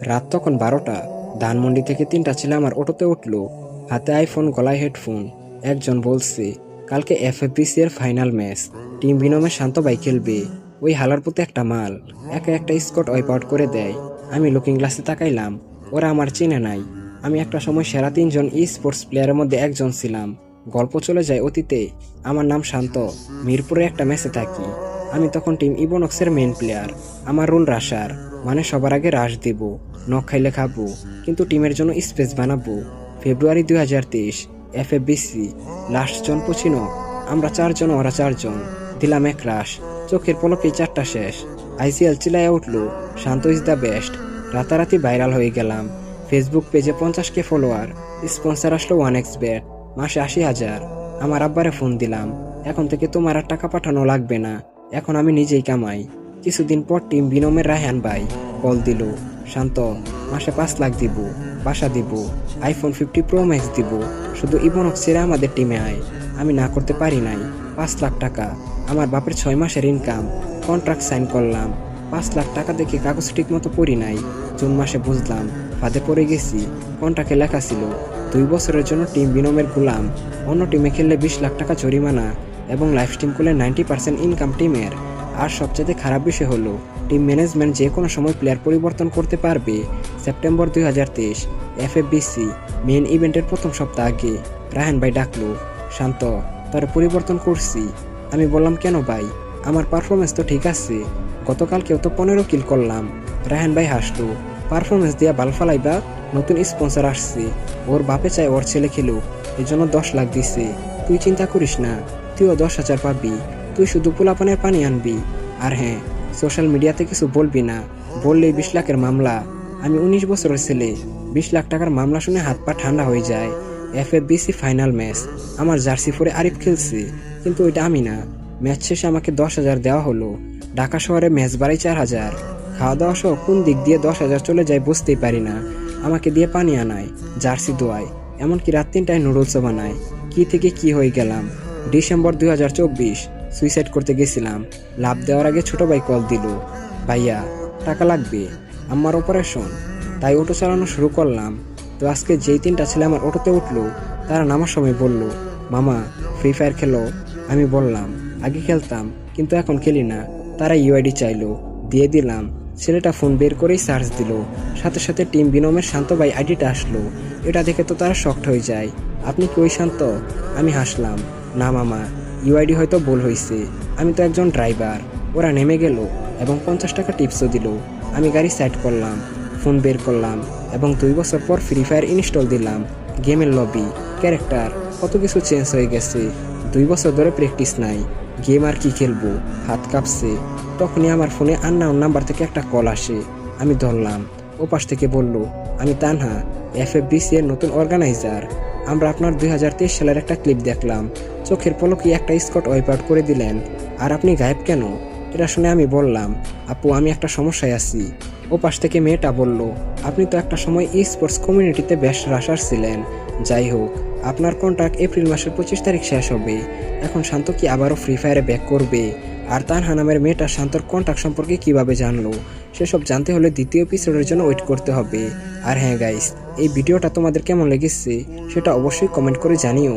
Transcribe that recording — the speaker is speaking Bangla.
রাত তখন 12টা। ধানমন্ডি থেকে 3টা ছেলে আমার অটোতে উঠলো, হাতে আইফোন, গলায় হেডফোন। একজন বলছে, কালকে এফএফবিসি এর ফাইনাল ম্যাচ, টিম বিনমে শান্ত ভাই খেলবে। ওই হালার পুতে একটা মাল, একা একটা স্কট ওয়াইপ আউট করে দেয়। আমি লুকিং গ্লাসে তাকাইলাম, ওরা আমার চেনে নাই। আমি একটা সময় সেরা 3জন ই স্পোর্টস প্লেয়ারের মধ্যে একজন ছিলাম। গল্প চলে যায় অতীতে। আমার নাম শান্ত, মিরপুরে একটা ম্যাচে থাকি। আমি তখন টিম ইবোনক্সের মেইন প্লেয়ার। আমার রোল রাশার, মানে সবার আগে রাশ দিব, নখ খাইলে খাবো, কিন্তু টিমের জন্য স্পেস বানাবো। ফেব্রুয়ারি 2023, এফএফবিসি, লাস্ট জন পচিনো। আমরা 4জন, ওরা 4জন। দিলাম এক রাশ, চোখের পলকেই 4টা শেষ। আইসিএল চিলাইয়া উঠলো, শান্ত ইজ দ্য বেস্ট। রাতারাতি ভাইরাল হয়ে গেলাম। ফেসবুক পেজে 50K ফলোয়ার, স্পন্সর আসলো 1xBet, মাসে 80,000। আমার আব্বারে ফোন দিলাম, এখন থেকে তোমার আর টাকা পাঠানো লাগবে না, এখন আমি নিজেই কামাই। কিছুদিন পর টিম বিনমের রায়হান ভাই কল দিল, শান্ত, মাসে 5 লাখ দিব, বাসা দিব, আইফোন 50 প্রো ম্যাক্স দিব, শুধু ইবোনক্স ছেড়ে আমাদের টিমে আয়। আমি না করতে পারি নাই। 5 লাখ টাকা, আমার বাপের 6 মাসের ইনকাম। কন্ট্রাক্ট সাইন করলাম। 5 লাখ টাকা দেখে কাগজ ঠিক মতো পড়ি নাই। জুন মাসে বুঝলাম ফাঁদে পড়ে গেছি। কন্ট্রাক্টে লেখা ছিল 2 বছরের জন্য টিম বিনমের গোলাম। অন্য টিমে খেললে 20 লাখ টাকা জরিমানা এবং লাইফ টিম করলে 90% ইনকাম টিমের। আর সবচেয়ে খারাপ বিষয় হলো, টিম ম্যানেজমেন্ট যে কোনো সময় প্লেয়ার পরিবর্তন করতে পারবে। সেপ্টেম্বর 2023, এফএফবিসি মেইন ইভেন্টের প্রথম সপ্তাহ আগে রায়হান ভাই ডাকলো, শান্ত, তার পরিবর্তন করছি। আমি বললাম, কেন ভাই? আমার পারফরমেন্স তো ঠিক আছে, গতকালকেও তো 15 কিল করলাম। রায়হান ভাই হাসলো, পারফরমেন্স দিয়া বাল ফালাইবা? নতুন স্পন্সর আসছে, ওর বাপে চায় ওর ছেলে খেলুক, এই জন্য 10 লাখ দিছে। তুই চিন্তা করিস না, তুইও 10,000 পাবি। তুই শুধু পোলাপানের পানি আনবি। আর হ্যাঁ, সোশ্যাল মিডিয়াতে কিছু বলবি না, বললেই 20 লাখের মামলা। আমি 19 বছরের ছেলে, 20 লাখ টাকার মামলা শুনে হাত পা ঠান্ডা হয়ে যায়। এফএফবিসি ফাইনাল ম্যাচ, আমার জার্সি পরে আরিফ খেলছে, কিন্তু ওইটা আমি না। ম্যাচ শেষে আমাকে 10,000 দেওয়া হলো। ঢাকা শহরে ম্যাচ বাড়াই 4,000। খাওয়া দাওয়া সহ কোন দিক দিয়ে 10,000 চলে যায় বুঝতেই পারি না। আমাকে দিয়ে পানি আনায়, জার্সি দোয়ায়, এমনকি রাত 3টায় নুডলসও বানায়। কি থেকে কি হয়ে গেলাম। ডিসেম্বর 2024, সুইসাইড করতে গেছিলাম। লাভ দেওয়ার আগে ছোট ভাই কল দিল, ভাইয়া টাকা লাগবে, আমার অপারেশন। তাই অটো চালানো শুরু করলাম। তো আজকে যেই 3টা ছেলে আমার অটোতে উঠলো, তারা নামার সময় বলল, মামা ফ্রি ফায়ার খেলো? আমি বললাম, আগে খেলতাম, কিন্তু এখন খেলি না। তারা ইউআইডি চাইলো, দিয়ে দিলাম। ছেলেটা ফোন বের করেই সার্চ দিল, সাথে সাথে টিম বিনমের শান্ত ভাই আইডিটা আসলো। এটা দেখে তো তারা শকড হয়ে যায়। আপনি কি ওই শান্ত? আমি হাসলাম, না মামা, ইউআইডি হয়তো ভুল হয়েছে, আমি তো একজন ড্রাইভার। ওরা নেমে গেল এবং 50 টাকা টিপসও দিল। আমি গাড়ি সাইড করলাম, ফোন বের করলাম এবং 2 বছর পর ফ্রি ফায়ার ইনস্টল দিলাম। গেমের লবি, ক্যারেক্টার, কত কিছু চেঞ্জ হয়ে গেছে। 2 বছর ধরে প্র্যাকটিস নাই, গেম আর কি খেলবো, হাত কাঁপছে। তখনই আমার ফোনে আননোন নাম্বার থেকে একটা কল আসে। আমি ধরলাম। ওপাশ থেকে বলল, আমি তানহা, এফএফবিসি এর নতুন অর্গানাইজার। আমরা আপনার 2023 সালের একটা ক্লিপ দেখলাম, চোখের পলকে একটা স্কট ওয়াইপ আউট করে দিলেন, আর আপনি গায়েব কেন? এটা শুনে আমি বললাম, আপু আমি একটা সমস্যায় আছি। ওপাশ থেকে মেয়েটা বলল, আপনি তো একটা সময় ই স্পোর্টস কমিউনিটিতে বেশ রাশার ছিলেন। যাই হোক, আপনার কন্ট্রাক্ট এপ্রিল মাসের 25 তারিখ শেষ হবে। এখন শান্ত কি আবারও ফ্রি ফায়ারে ব্যাক করবে? আর তানহা নামের মেয়েটা শান্তর কন্ট্রাক্ট সম্পর্কে কিভাবে জানলো, সেসব জানতে হলে দ্বিতীয় এপিসোডের জন্য ওয়েট করতে হবে। আর হ্যাঁ গাইস, এই ভিডিওটা তোমাদের কেমন লেগেছে সেটা অবশ্যই কমেন্ট করে জানিও।